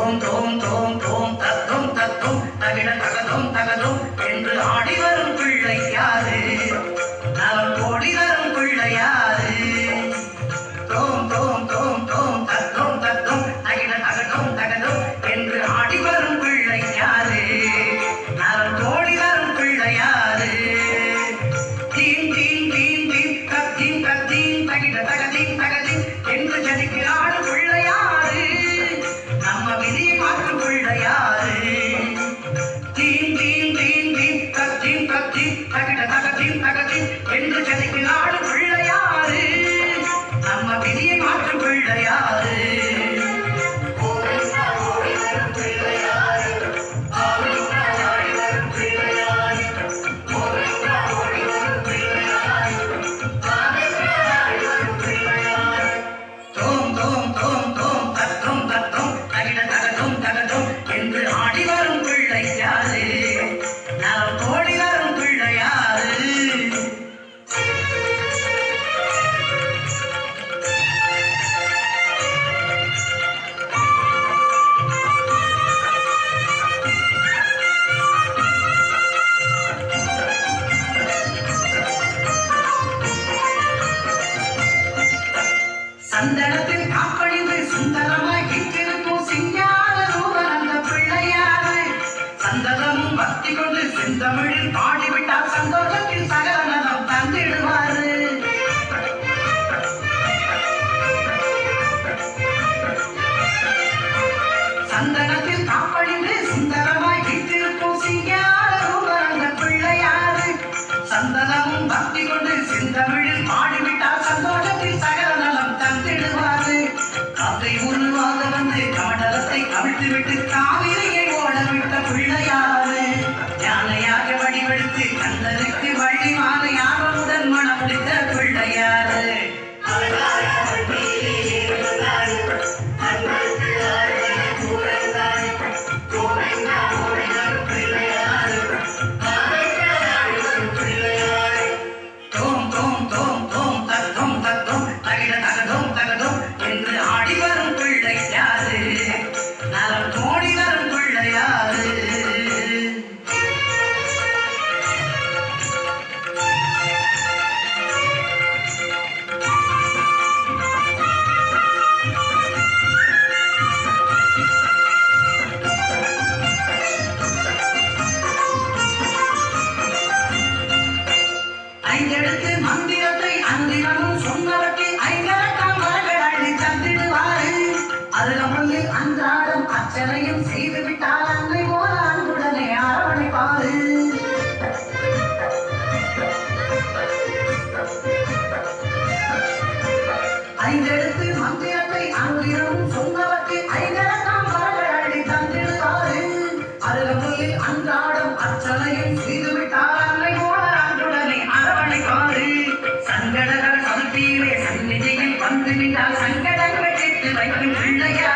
தோம் தோம் தோம் தோம் தத்தும் தத்தும் தகிட தகதும் தகதும் என்று ஆடி வரும் பிள்ளை யாரு? நலம் கோடி தரும் பிள்ளை யாரு? தோம் தோம் தோம் தோம் தத்தும் தத்தும் தகிட தகதும் தகதும் என்று ஆடி வரும் பிள்ளை யாரு? நலம் கோடி தரும் பிள்ளை யாரு? தீம் தீம் தீம் தீம் தத்தீம் தத்தீம் தகிட தகதீம் தகதீம் என்று ஜதிக்கு ஆடும் பிள்ளை யாரு? நம்ம விதியை மாற்றும் பிள்ளை யாரு? தீம் தீம் தீம் தீம் தத்தீம் தத்தீம் தகிட தகதீம் தகதீம் என்று ஜதிக்கு ஆடும் பிள்ளை யாரு? நம்ம விதியை மாற்றும் பிள்ளை யாரு? தோம் தோம் தோம் தோம் தத்தும் தத்தும் தகிட தகதும் தகதும் என்று ஆடி வரும் பிள்ளை யாரு? நலம் கோடி வரும் பிள்ளை யாரு? சந்தனத்தில் காப்பணிந்து சுந்தரமாய் வீற்றிருக்கும் சிங்கார ரூபன் அந்த பிள்ளையாரு. சந்தனமும் பக்தி கொண்டு செந்தமிழில் பாடிவிட்டால் சந்தோஷத்தில் சகல நலம் தந்திடுவாரு. சந்தனத்தில் காப்பணிந்து சுந்தரமாய் வீற்றிருக்கும் சிங்கார ரூபன் அந்த பிள்ளையாரு. சந்தனமும் பக்தி கொண்டு செந்தமிழில் பாடிவிட்டால் சந்தோஷத்தில் சகல நலம் தந்திடுவாரு. காத்தை உருவாக வந்து கமண்டலத்தை கவிழ்த்துவிட்டு காவிரியை ஓடவிட்ட பிள்ளையாரு. யானையாக வடிவெடுத்து கந்தருக்கு வழி மாலை ஆர்வமுடன் மனம் முடித்த பிள்ளையாரு. தோம் தோம் தோம் தோம் தத்தும் தத்தும் தகிட தகதும் தகதும் என்று ஆடி வரும் பிள்ளை யாரு? நலம் கோடி வரும் பிள்ளை யாரு? ஐந்தெழுத்து மந்திரத்தை அந்திரமும் சொன்னவற்றை ஐங்கரத்தாம் வரங்கள் அள்ளி தந்திடுவாரு. அதுல முள்ளு அன்றாடம் அச்சனையும் செய்து விட்டால் அன்னை போல அன்புடனே அரவணைப்பாரு. ஐந்தெழுத்து மந்திரத்தை அந்திரமும் சொன்னவற்றை ஐங்கரத்தாம் வரங்கள் அள்ளி தந்திடுவாரு. அதுல முள்ளு அன்றாடம் அச்சனையும் செய்து விட்டால் அன்னை போல அன்புடனே அரவணைப்பாரு. சங்கடங்கள் சமத்தீரே சந்நிதியில் வந்து விட்டால் சங்கடங்கள் கேட்டு வைக்கும் பிள்ளையா